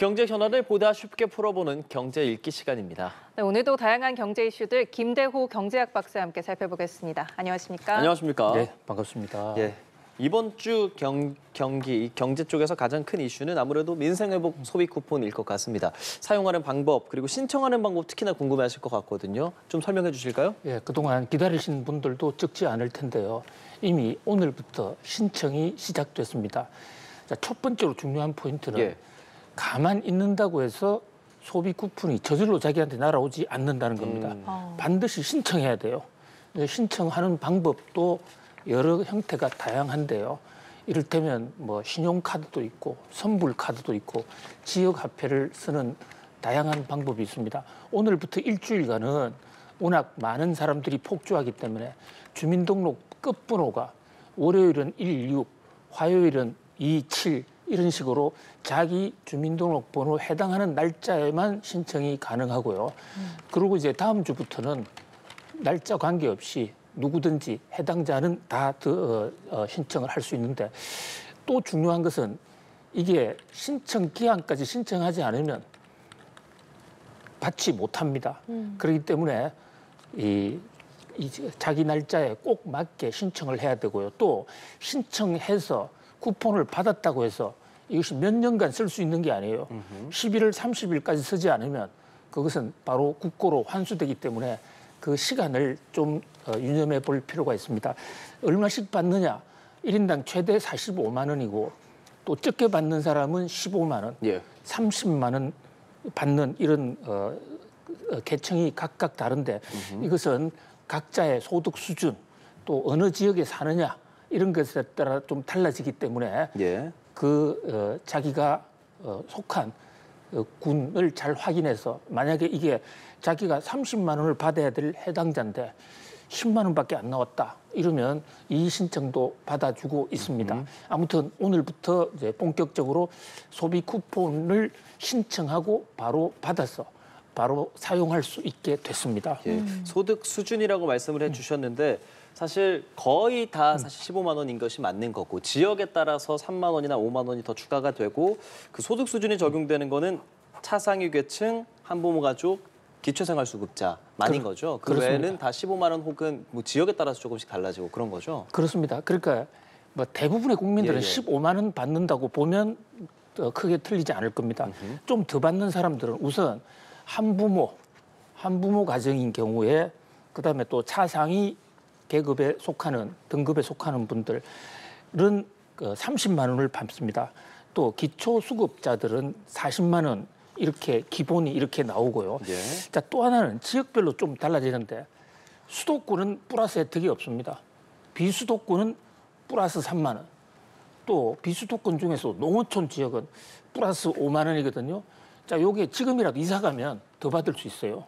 경제 현안을 보다 쉽게 풀어보는 경제 읽기 시간입니다. 네, 오늘도 다양한 경제 이슈들 김대호 경제학 박사와 함께 살펴보겠습니다. 안녕하십니까? 안녕하십니까? 네, 반갑습니다. 예, 이번 주 경제 쪽에서 가장 큰 이슈는 아무래도 민생회복 소비 쿠폰일 것 같습니다. 사용하는 방법 그리고 신청하는 방법 특히나 궁금해하실 것 같거든요. 좀 설명해 주실까요? 예, 그동안 기다리신 분들도 적지 않을 텐데요. 이미 오늘부터 신청이 시작됐습니다. 자, 첫 번째로 중요한 포인트는 예. 가만 있는다고 해서 소비 쿠폰이 저절로 자기한테 날아오지 않는다는 겁니다. 반드시 신청해야 돼요. 신청하는 방법도 여러 형태가 다양한데요. 이를테면 뭐 신용카드도 있고 선불카드도 있고 지역화폐를 쓰는 다양한 방법이 있습니다. 오늘부터 일주일간은 워낙 많은 사람들이 폭주하기 때문에 주민등록 끝번호가 월요일은 16, 화요일은 27 이런 식으로 자기 주민등록번호 해당하는 날짜에만 신청이 가능하고요. 그리고 이제 다음 주부터는 날짜 관계없이 누구든지 해당자는 다 신청을 할 수 있는데 또 중요한 것은 이게 신청 기한까지 신청하지 않으면 받지 못합니다. 그렇기 때문에 이 자기 날짜에 꼭 맞게 신청을 해야 되고요. 또 신청해서 쿠폰을 받았다고 해서 이것이 몇 년간 쓸 수 있는 게 아니에요. 11월 30일까지 쓰지 않으면 그것은 바로 국고로 환수되기 때문에 그 시간을 좀 유념해 볼 필요가 있습니다. 얼마씩 받느냐? 1인당 최대 45만 원이고 또 적게 받는 사람은 15만 원, 예. 30만 원 받는 이런 계층이 각각 다른데 이것은 각자의 소득 수준 또 어느 지역에 사느냐 이런 것에 따라 좀 달라지기 때문에 예. 자기가 속한 군을 잘 확인해서 만약에 이게 자기가 30만 원을 받아야 될 해당자인데 10만 원밖에 안 나왔다 이러면 이 신청도 받아주고 있습니다. 아무튼 오늘부터 이제 본격적으로 소비 쿠폰을 신청하고 바로 받아서 바로 사용할 수 있게 됐습니다. 예. 소득 수준이라고 말씀을 해주셨는데 사실 거의 다 사실 15만 원인 것이 맞는 거고 지역에 따라서 3만 원이나 5만 원이 더 추가가 되고 그 소득 수준이 적용되는 거는 차상위 계층, 한부모 가족, 기초생활수급자만인 거죠. 그 그렇습니다. 외에는 다 15만 원 혹은 뭐 지역에 따라서 조금씩 달라지고 그런 거죠. 그렇습니다. 그러니까 뭐 대부분의 국민들은 예, 예. 15만 원 받는다고 보면 크게 틀리지 않을 겁니다. 좀 더 받는 사람들은 우선 한부모 가정인 경우에 그다음에 또 차상위 계급에 속하는 등급에 속하는 분들은 30만 원을 받습니다. 또 기초수급자들은 40만 원 이렇게 기본이 이렇게 나오고요. 예. 자, 또 하나는 지역별로 좀 달라지는데 수도권은 플러스 혜택이 없습니다. 비수도권은 플러스 3만 원. 또 비수도권 중에서 농어촌 지역은 플러스 5만 원이거든요. 자, 요게 지금이라도 이사 가면 더 받을 수 있어요.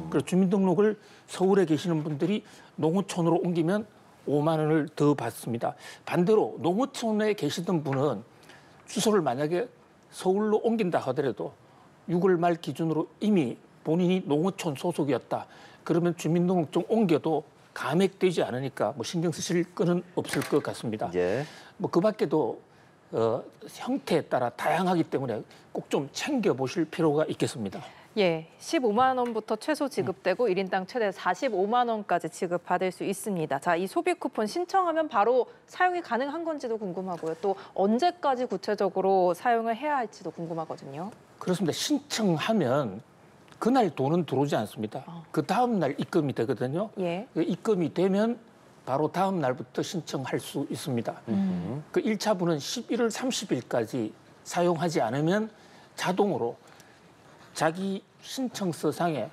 그래서 주민등록을 서울에 계시는 분들이 농어촌으로 옮기면 5만 원을 더 받습니다. 반대로 농어촌에 계시던 분은 주소를 만약에 서울로 옮긴다 하더라도 6월 말 기준으로 이미 본인이 농어촌 소속이었다. 그러면 주민등록증 옮겨도 감액되지 않으니까 뭐 신경 쓰실 거는 없을 것 같습니다. 예. 뭐 그 밖에도 형태에 따라 다양하기 때문에 꼭 좀 챙겨보실 필요가 있겠습니다. 예, 15만 원부터 최소 지급되고 1인당 최대 45만 원까지 지급받을 수 있습니다. 자, 이 소비 쿠폰 신청하면 바로 사용이 가능한 건지도 궁금하고요. 또 언제까지 구체적으로 사용을 해야 할지도 궁금하거든요. 그렇습니다. 신청하면 그날 돈은 들어오지 않습니다. 그 다음 날 입금이 되거든요. 예. 그 입금이 되면 바로 다음 날부터 신청할 수 있습니다. 그 1차분은 11월 30일까지 사용하지 않으면 자동으로 자기 신청서상에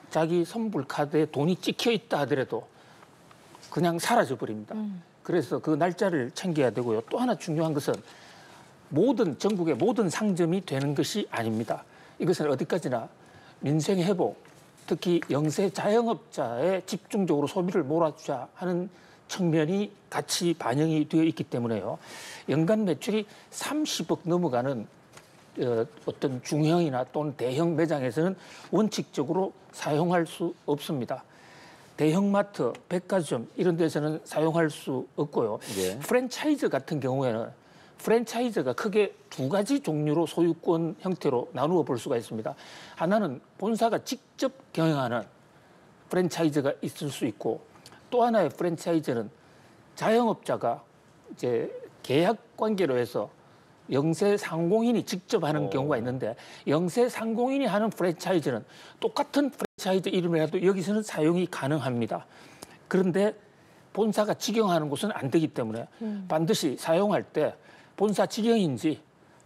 자기 선불카드에 돈이 찍혀 있다 하더라도 그냥 사라져 버립니다. 그래서 그 날짜를 챙겨야 되고요. 또 하나 중요한 것은 전국의 모든 상점이 되는 것이 아닙니다. 이것은 어디까지나 민생회복, 특히 영세 자영업자에 집중적으로 소비를 몰아주자 하는 측면이 같이 반영이 되어 있기 때문에요. 연간 매출이 30억 넘어가는 어떤 중형이나 또는 대형 매장에서는 원칙적으로 사용할 수 없습니다. 대형마트, 백화점 이런 데서는 사용할 수 없고요. 예. 프랜차이즈 같은 경우에는 프랜차이즈가 크게 두 가지 종류로 소유권 형태로 나누어 볼 수가 있습니다. 하나는 본사가 직접 경영하는 프랜차이즈가 있을 수 있고, 또 하나의 프랜차이즈는 자영업자가 이제 계약 관계로 해서 영세 상공인이 직접 하는 경우가 있는데, 영세 상공인이 하는 프랜차이즈는 똑같은 프랜차이즈 이름이라도 여기서는 사용이 가능합니다. 그런데 본사가 직영하는 곳은 안 되기 때문에 반드시 사용할 때 본사 직영인지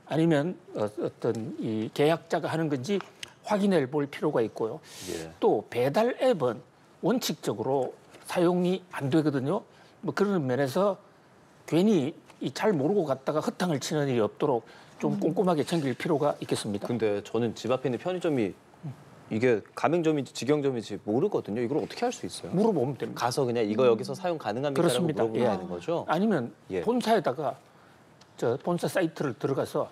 아니면 어떤 이 계약자가 하는 건지 확인해 볼 필요가 있고요. 예. 또 배달 앱은 원칙적으로 사용이 안 되거든요. 뭐 그런 면에서 괜히 잘 모르고 갔다가 허탕을 치는 일이 없도록 좀 꼼꼼하게 챙길 필요가 있겠습니다. 근데 저는 집 앞에 있는 편의점이 이게 가맹점인지 직영점인지 모르거든요. 이걸 어떻게 할 수 있어요? 물어보면 됩니다. 가서 그냥 이거 여기서 사용 가능합니까라고 그렇습니다. 물어보면 예. 되는 거죠? 아니면 예. 본사에다가 본사 사이트를 들어가서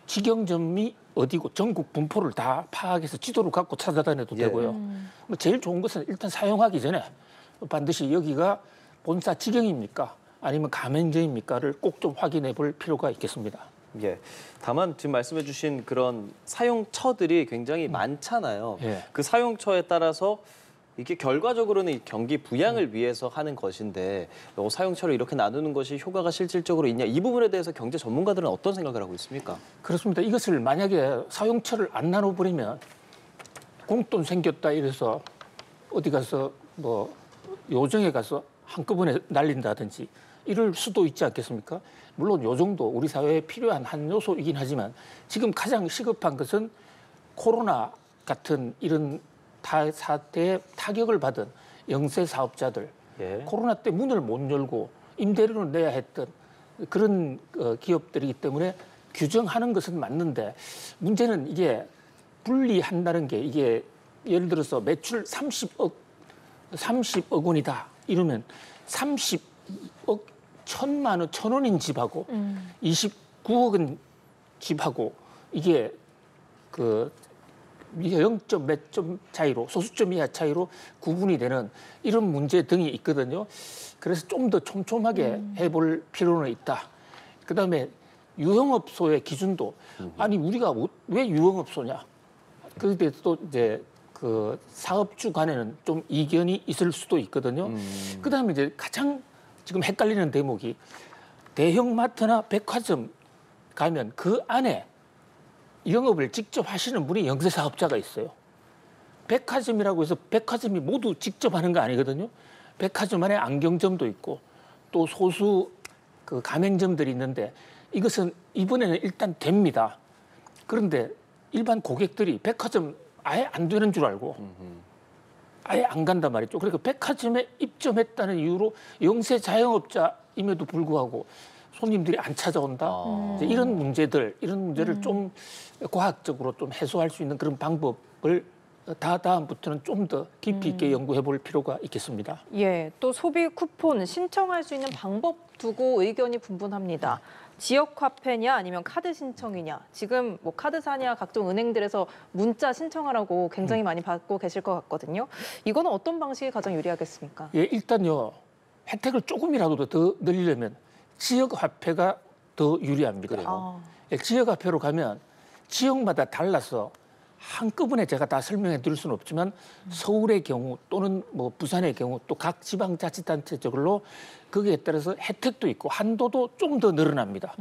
직영점이 어디고 전국 분포를 다 파악해서 지도를 갖고 찾아다녀도 예. 되고요. 뭐 제일 좋은 것은 일단 사용하기 전에 반드시 여기가 본사 직영입니까? 아니면 가맹점입니까를 꼭 좀 확인해 볼 필요가 있겠습니다. 예. 다만 지금 말씀해주신 그런 사용처들이 굉장히 많잖아요. 예. 그 사용처에 따라서 이게 결과적으로는 이 경기 부양을 위해서 하는 것인데 사용처를 이렇게 나누는 것이 효과가 실질적으로 있냐, 이 부분에 대해서 경제 전문가들은 어떤 생각을 하고 있습니까? 그렇습니다. 이것을 만약에 사용처를 안 나눠버리면 공돈 생겼다 이래서 어디 가서 뭐 요정에 가서 한꺼번에 날린다든지 이럴 수도 있지 않겠습니까? 물론 요정도 우리 사회에 필요한 한 요소이긴 하지만 지금 가장 시급한 것은 코로나 같은 이런 사태에 타격을 받은 영세 사업자들, 예. 코로나 때 문을 못 열고 임대료를 내야 했던 그런 기업들이기 때문에 규정하는 것은 맞는데, 문제는 이게 분리한다는 게 이게 예를 들어서 매출 30억 원이다 이러면 30억 1,000만 원, 1,000원인 집하고 29억은 집하고 이게 그 0점 몇 점 차이로, 소수점 이하 차이로 구분이 되는 이런 문제 등이 있거든요. 그래서 좀 더 촘촘하게 해볼 필요는 있다. 그다음에 유흥업소의 기준도, 아니 우리가 왜 유흥업소냐? 그런데 또 이제 그 사업주 간에는 좀 이견이 있을 수도 있거든요. 그다음에 이제 가장 지금 헷갈리는 대목이, 대형마트나 백화점 가면 그 안에 영업을 직접 하시는 분이 영세 사업자가 있어요. 백화점이라고 해서 백화점이 모두 직접 하는 거 아니거든요. 백화점 안에 안경점도 있고 또 소수 그 가맹점들이 있는데, 이것은 이번에는 일단 됩니다. 그런데 일반 고객들이 백화점 아예 안 되는 줄 알고 아예 안 간단 말이죠. 그러니까 백화점에 입점했다는 이유로 영세 자영업자임에도 불구하고 손님들이 안 찾아온다. 이제 이런 문제를 좀 과학적으로 좀 해소할 수 있는 그런 방법을 다음부터는 좀 더 깊이 있게 연구해 볼 필요가 있겠습니다. 예, 또 소비 쿠폰 신청할 수 있는 방법 두고 의견이 분분합니다. 지역 화폐냐 아니면 카드 신청이냐. 지금 뭐 카드사냐 각종 은행들에서 문자 신청하라고 굉장히 많이 받고 계실 것 같거든요. 이거는 어떤 방식이 가장 유리하겠습니까? 예, 일단요, 혜택을 조금이라도 더 늘리려면 지역 화폐가 더 유리합니다. 그래요? 예, 지역 화폐로 가면 지역마다 달라서 한꺼번에 제가 다 설명해 드릴 수는 없지만, 서울의 경우 또는 뭐 부산의 경우 또 각 지방자치단체적으로 거기에 따라서 혜택도 있고 한도도 좀 더 늘어납니다.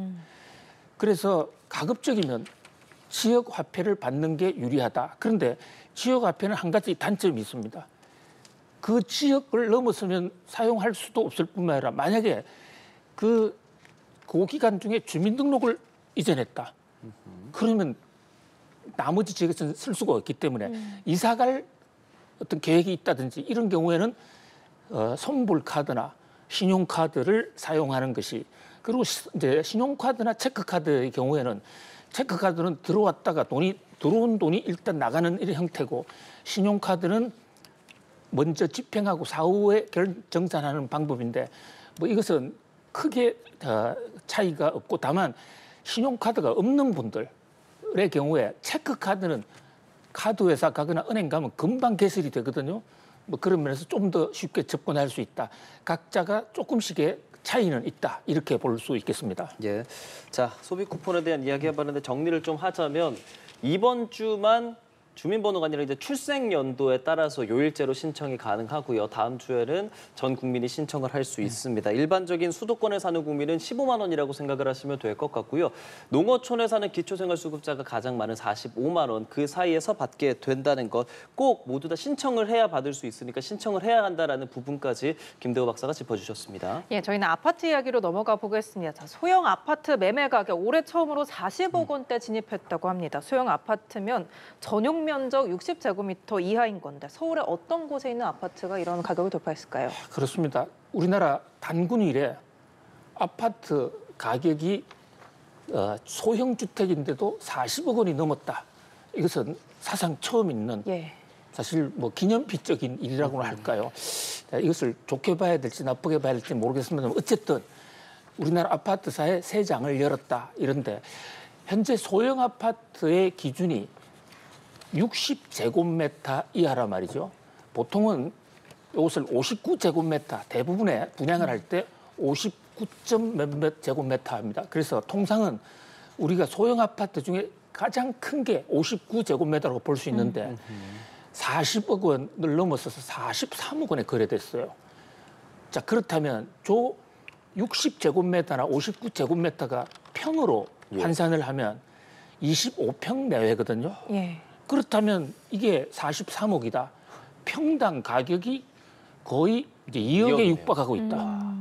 그래서 가급적이면 지역 화폐를 받는 게 유리하다. 그런데 지역 화폐는 한 가지 단점이 있습니다. 그 지역을 넘어서면 사용할 수도 없을 뿐만 아니라, 만약에 그 기간 중에 주민등록을 이전했다. 그러면 나머지 지역에서는 쓸 수가 없기 때문에 이사갈 어떤 계획이 있다든지 이런 경우에는 선불카드나 신용카드를 사용하는 것이, 그리고 이제 신용카드나 체크카드의 경우에는 체크카드는 들어왔다가 들어온 돈이 일단 나가는 이런 형태고, 신용카드는 먼저 집행하고 사후에 결정산하는 방법인데, 뭐 이것은 크게 차이가 없고, 다만 신용카드가 없는 분들의 경우에 체크카드는 카드회사 가거나 은행 가면 금방 개설이 되거든요. 뭐 그런 면에서 좀 더 쉽게 접근할 수 있다. 각자가 조금씩의 차이는 있다 이렇게 볼 수 있겠습니다. 예. 자, 소비 쿠폰에 대한 이야기 해봤는데 정리를 좀 하자면 이번 주만 주민번호가 아니라 이제 출생 연도에 따라서 요일제로 신청이 가능하고요. 다음 주에는 전 국민이 신청을 할 수 있습니다. 일반적인 수도권에 사는 국민은 15만 원이라고 생각을 하시면 될 것 같고요. 농어촌에 사는 기초생활수급자가 가장 많은 45만 원 그 사이에서 받게 된다는 것 꼭 모두 다 신청을 해야 받을 수 있으니까 신청을 해야 한다라는 부분까지 김대호 박사가 짚어주셨습니다. 예, 저희는 아파트 이야기로 넘어가 보겠습니다. 자, 소형 아파트 매매 가격 올해 처음으로 40억 원대 진입했다고 합니다. 소형 아파트면 전용 면적 60제곱미터 이하인 건데 서울의 어떤 곳에 있는 아파트가 이런 가격을 돌파했을까요? 그렇습니다. 우리나라 단군 이래 아파트 가격이 소형 주택인데도 40억 원이 넘었다. 이것은 사상 처음 있는 예. 사실 뭐 기념비적인 일이라고나 할까요? 이것을 좋게 봐야 될지 나쁘게 봐야 될지 모르겠습니다만 어쨌든 우리나라 아파트사에 새 장을 열었다 이런데 현재 소형 아파트의 기준이 60제곱미터 이하라 말이죠. 보통은 이것을 59제곱미터 대부분의 분양을 할 때 59점 몇몇 제곱미터 합니다. 그래서 통상은 우리가 소형 아파트 중에 가장 큰 게 59제곱미터라고 볼 수 있는데 40억 원을 넘어서서 43억 원에 거래됐어요. 자, 그렇다면 저 60제곱미터나 59제곱미터가 평으로 환산을 하면 25평 내외거든요. 예. 그렇다면 이게 43억이다. 평당 가격이 거의 이제 2억에 육박하고 있다.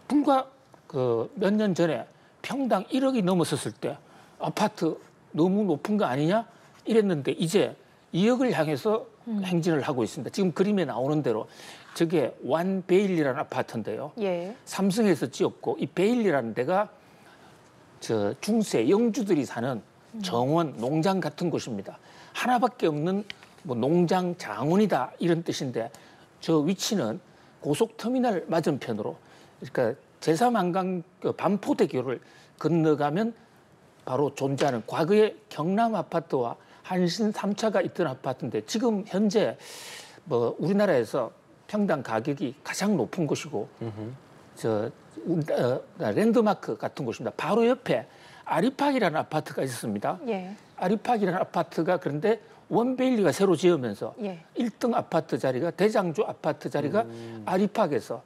불과 그 몇 년 전에 평당 1억이 넘었었을 때 아파트 너무 높은 거 아니냐 이랬는데 이제 2억을 향해서 행진을 하고 있습니다. 지금 그림에 나오는 대로 저게 완 베일리라는 아파트인데요. 예. 삼성에서 지었고 이 베일리라는 데가 저 중세 영주들이 사는 정원, 농장 같은 곳입니다. 하나밖에 없는 뭐 농장 장원이다 이런 뜻인데 저 위치는 고속터미널 맞은편으로 그러니까 제3한강 그 반포대교를 건너가면 바로 존재하는 과거의 경남 아파트와 한신 3차가 있던 아파트인데 지금 현재 뭐 우리나라에서 평당 가격이 가장 높은 곳이고 랜드마크 같은 곳입니다. 바로 옆에 아리팍이라는 아파트가 있었습니다. 예. 아리팍이라는 아파트가 그런데 원베일리가 새로 지으면서 예. 1등 아파트 자리가 대장주 아파트 자리가 아리팍에서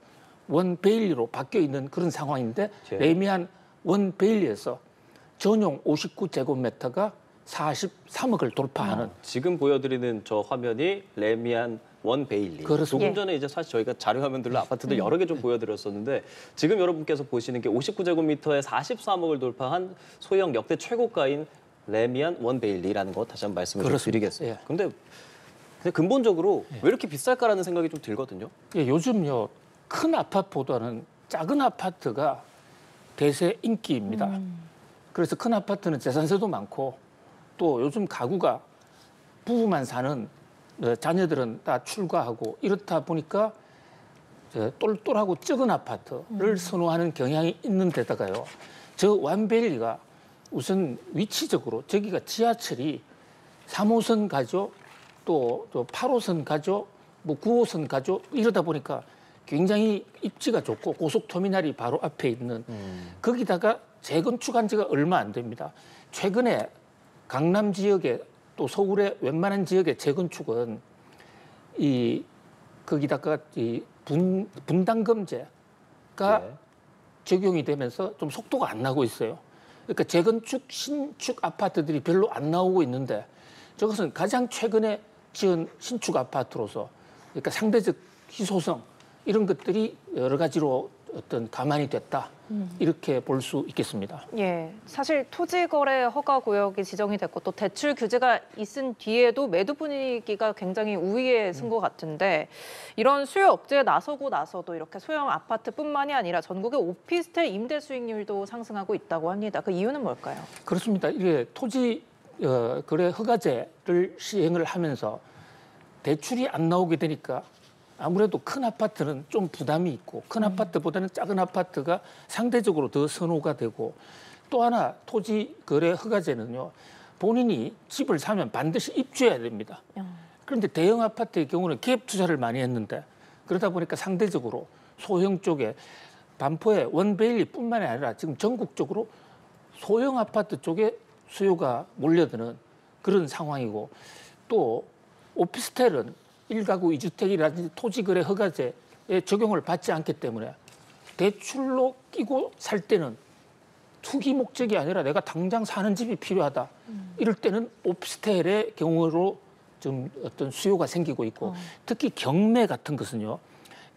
원베일리로 바뀌어 있는 그런 상황인데 예. 레미안 원베일리에서 전용 59제곱미터가 43억을 돌파하는 지금 보여드리는 저 화면이 레미안 원 베일리. 그렇습니다. 조금 전에 이제 사실 저희가 자료 화면들로 아파트들 여러 개 좀 보여드렸었는데 지금 여러분께서 보시는 게 59제곱미터에 43억을 돌파한 소형 역대 최고가인 레미안 원 베일리라는 거 다시 한번 말씀을 좀 그렇습니다. 드리겠습니다. 예. 근데 근본적으로 왜 이렇게 비쌀까라는 생각이 좀 들거든요. 예, 요즘요 큰 아파트보다는 작은 아파트가 대세 인기입니다. 그래서 큰 아파트는 재산세도 많고 또 요즘 가구가 부부만 사는 자녀들은 다 출가하고 이렇다 보니까 똘똘하고 적은 아파트를 선호하는 경향이 있는 데다가요. 저 완베일리가 우선 위치적으로 저기가 지하철이 3호선 가죠. 또 8호선 가죠. 뭐 9호선 가죠. 이러다 보니까 굉장히 입지가 좋고 고속터미널이 바로 앞에 있는 거기다가 재건축한 지가 얼마 안 됩니다. 최근에 강남 지역에 또 서울의 웬만한 지역의 재건축은 거기다가 분담금제가 예. 적용이 되면서 좀 속도가 안 나고 있어요. 그러니까 재건축, 신축 아파트들이 별로 안 나오고 있는데 저것은 가장 최근에 지은 신축 아파트로서 그러니까 상대적 희소성 이런 것들이 여러 가지로 어떤 가만히 됐다. 이렇게 볼 수 있겠습니다. 예, 사실 토지거래 허가 구역이 지정이 됐고 또 대출 규제가 있은 뒤에도 매도 분위기가 굉장히 우위에 쓴 것 같은데 이런 수요 억제에 나서고 나서도 이렇게 소형 아파트뿐만이 아니라 전국의 오피스텔 임대 수익률도 상승하고 있다고 합니다. 그 이유는 뭘까요? 그렇습니다. 이게 토지 거래 허가제를 시행을 하면서 대출이 안 나오게 되니까 아무래도 큰 아파트는 좀 부담이 있고 큰 아파트보다는 작은 아파트가 상대적으로 더 선호가 되고 또 하나 토지 거래 허가제는요. 본인이 집을 사면 반드시 입주해야 됩니다. 그런데 대형 아파트의 경우는 기업 투자를 많이 했는데 그러다 보니까 상대적으로 소형 쪽에 반포의 원베일리뿐만이 아니라 지금 전국적으로 소형 아파트 쪽에 수요가 몰려드는 그런 상황이고 또 오피스텔은 1가구 2주택이라든지 토지거래 허가제에 적용을 받지 않기 때문에 대출로 끼고 살 때는 투기 목적이 아니라 내가 당장 사는 집이 필요하다. 이럴 때는 오피스텔의 경우로 좀 어떤 수요가 생기고 있고 특히 경매 같은 것은요.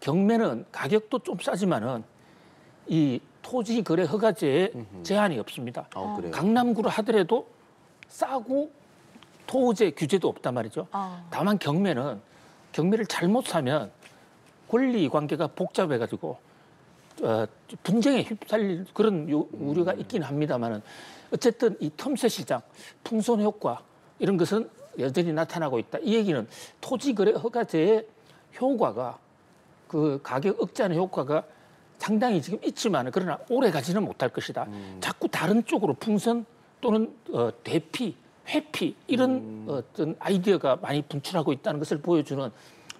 경매는 가격도 좀 싸지만은 이 토지 거래 허가제에 제한이 없습니다. 그래요? 강남구로 하더라도 싸고 토지의 규제도 없단 말이죠. 다만 경매를 잘못 사면 권리 관계가 복잡해가지고 분쟁에 휩쓸릴 그런 우려가 있긴 합니다만은 어쨌든 이 틈새 시장, 풍선 효과 이런 것은 여전히 나타나고 있다. 이 얘기는 토지 거래 허가제의 효과가 그 가격 억제하는 효과가 상당히 지금 있지만 그러나 오래 가지는 못할 것이다. 자꾸 다른 쪽으로 풍선 또는 대피, 회피 이런 어떤 아이디어가 많이 분출하고 있다는 것을 보여주는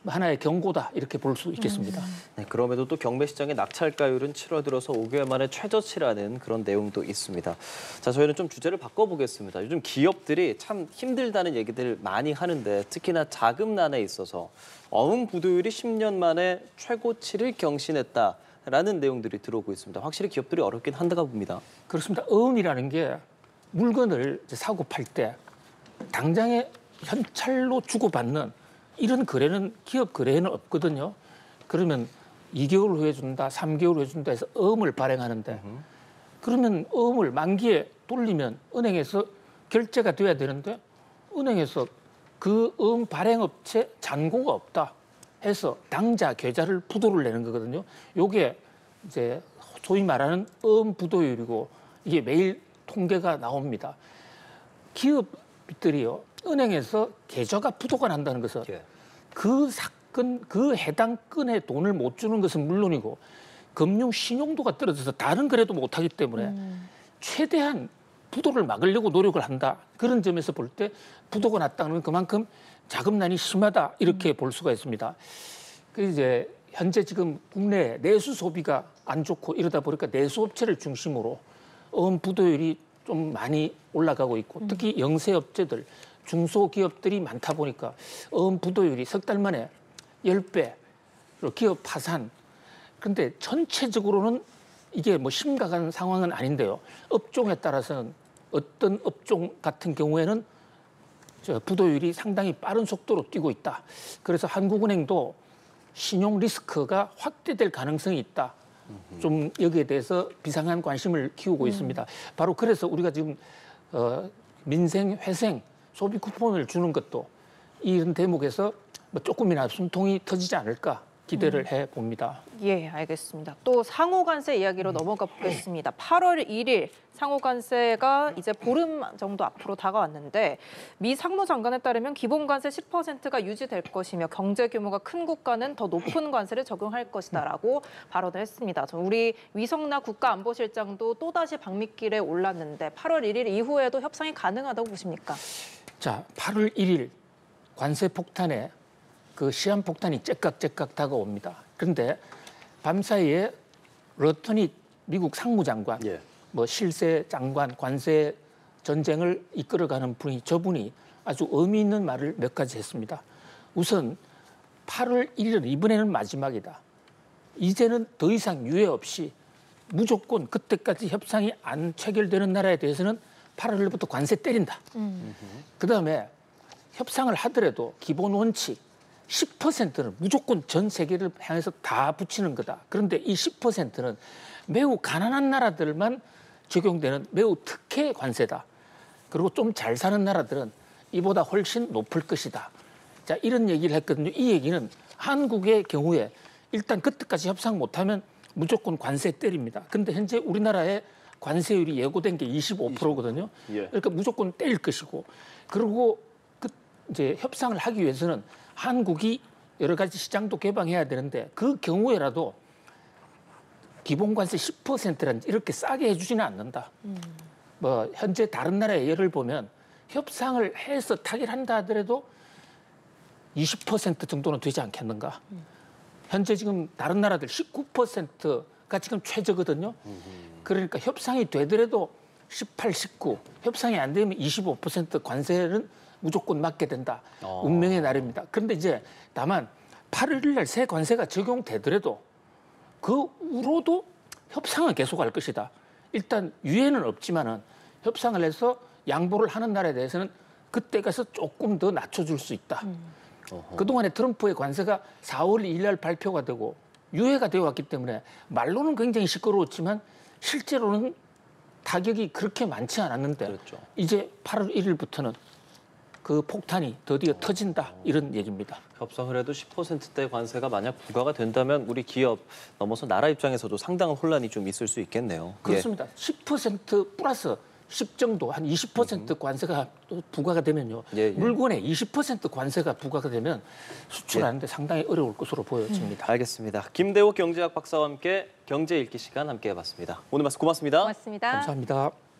하나의 경고다 이렇게 볼 수 있겠습니다. 네, 그럼에도 또 경매 시장의 낙찰가율은 7월 들어서 5개월 만에 최저치라는 그런 내용도 있습니다. 자, 저희는 좀 주제를 바꿔보겠습니다. 요즘 기업들이 참 힘들다는 얘기들 많이 하는데 특히나 자금난에 있어서 어음 부도율이 10년 만에 최고치를 경신했다라는 내용들이 들어오고 있습니다. 확실히 기업들이 어렵긴 한다고 봅니다. 그렇습니다. 어음이라는 게 물건을 사고 팔 때 당장에 현찰로 주고받는 이런 거래는 기업 거래에는 없거든요. 그러면 2개월 후에 준다, 3개월 후에 준다 해서 어음을 발행하는데 그러면 어음을 만기에 돌리면 은행에서 결제가 돼야 되는데 은행에서 그 어음 발행업체 잔고가 없다 해서 당자 계좌를 부도를 내는 거거든요. 요게 이제 소위 말하는 어음 부도율이고 이게 매일 통계가 나옵니다. 기업들이요. 은행에서 계좌가 부도가 난다는 것은 그 사건, 그 해당 건에 돈을 못 주는 것은 물론이고 금융 신용도가 떨어져서 다른 거래도 못하기 때문에 최대한 부도를 막으려고 노력을 한다. 그런 점에서 볼 때 부도가 났다는 건 그만큼 자금난이 심하다 이렇게 볼 수가 있습니다. 그 이제 현재 지금 국내 내수 소비가 안 좋고 이러다 보니까 내수업체를 중심으로 어음 부도율이 좀 많이 올라가고 있고 특히 영세업체들 중소기업들이 많다 보니까 어음 부도율이 석 달 만에 10배, 기업 파산. 그런데 전체적으로는 이게 뭐 심각한 상황은 아닌데요. 업종에 따라서는 어떤 업종 같은 경우에는 부도율이 상당히 빠른 속도로 뛰고 있다. 그래서 한국은행도 신용 리스크가 확대될 가능성이 있다. 좀 여기에 대해서 비상한 관심을 키우고 있습니다. 바로 그래서 우리가 지금 민생, 회생, 소비 쿠폰을 주는 것도 이런 대목에서 뭐 조금이나 숨통이 터지지 않을까 기대를 해봅니다. 예, 알겠습니다. 또 상호관세 이야기로 넘어가 보겠습니다. 8월 1일 상호관세가 이제 보름 정도 앞으로 다가왔는데 미 상무장관에 따르면 기본관세 10%가 유지될 것이며 경제 규모가 큰 국가는 더 높은 관세를 적용할 것이다라고 발언을 했습니다. 우리 위성나 국가안보실장도 또다시 방미길에 올랐는데 8월 1일 이후에도 협상이 가능하다고 보십니까? 자, 8월 1일 관세 폭탄에 그 시한폭탄이 째깍째깍 다가옵니다. 그런데 밤사이에 러터니 미국 상무장관, 뭐 실세 장관, 관세 전쟁을 이끌어가는 분이 저분이 아주 의미 있는 말을 몇 가지 했습니다. 우선 8월 1일은 이번에는 마지막이다. 이제는 더 이상 유예 없이 무조건 그때까지 협상이 안 체결되는 나라에 대해서는 8월 1일부터 관세 때린다. 그다음에 협상을 하더라도 기본 원칙 10%는 무조건 전 세계를 향해서 다 붙이는 거다. 그런데 이 10%는 매우 가난한 나라들만 적용되는 매우 특혜 관세다. 그리고 좀 잘 사는 나라들은 이보다 훨씬 높을 것이다. 자, 이런 얘기를 했거든요. 이 얘기는 한국의 경우에 일단 그때까지 협상 못하면 무조건 관세 때립니다. 그런데 현재 우리나라의 관세율이 예고된 게 25%거든요. 그러니까 무조건 때릴 것이고, 그리고 이제 협상을 하기 위해서는 한국이 여러 가지 시장도 개방해야 되는데 그 경우에라도 기본관세 10%라든지 이렇게 싸게 해주지는 않는다. 뭐 현재 다른 나라의 예를 보면 협상을 해서 타결한다 하더라도 20% 정도는 되지 않겠는가. 현재 지금 다른 나라들 19% 20가 지금 최저거든요. 그러니까 협상이 되더라도 18, 19 협상이 안 되면 25% 관세는 무조건 맞게 된다. 운명의 날입니다. 그런데 이제 다만 8월 1일 날 새 관세가 적용되더라도 그 후로도 협상은 계속할 것이다. 일단 유예는 없지만은 협상을 해서 양보를 하는 날에 대해서는 그때 가서 조금 더 낮춰줄 수 있다. 그동안에 트럼프의 관세가 4월 2일 날 발표가 되고 유예가 되어 왔기 때문에 말로는 굉장히 시끄러웠지만 실제로는 타격이 그렇게 많지 않았는데 그렇죠. 이제 8월 1일부터는 그 폭탄이 드디어 터진다 이런 얘기입니다. 협상을 해도 10%대 관세가 만약 부과가 된다면 우리 기업 넘어서 나라 입장에서도 상당한 혼란이 좀 있을 수 있겠네요. 그렇습니다. 10% 플러스 10 정도 한 20% 관세가 또 부과가 되면요. 예. 물건에 20% 관세가 부과가 되면 수출하는데 상당히 어려울 것으로 보여집니다. 알겠습니다. 김대호 경제학 박사와 함께 경제 읽기 시간 함께 해봤습니다. 오늘 말씀 고맙습니다. 고맙습니다. 감사합니다.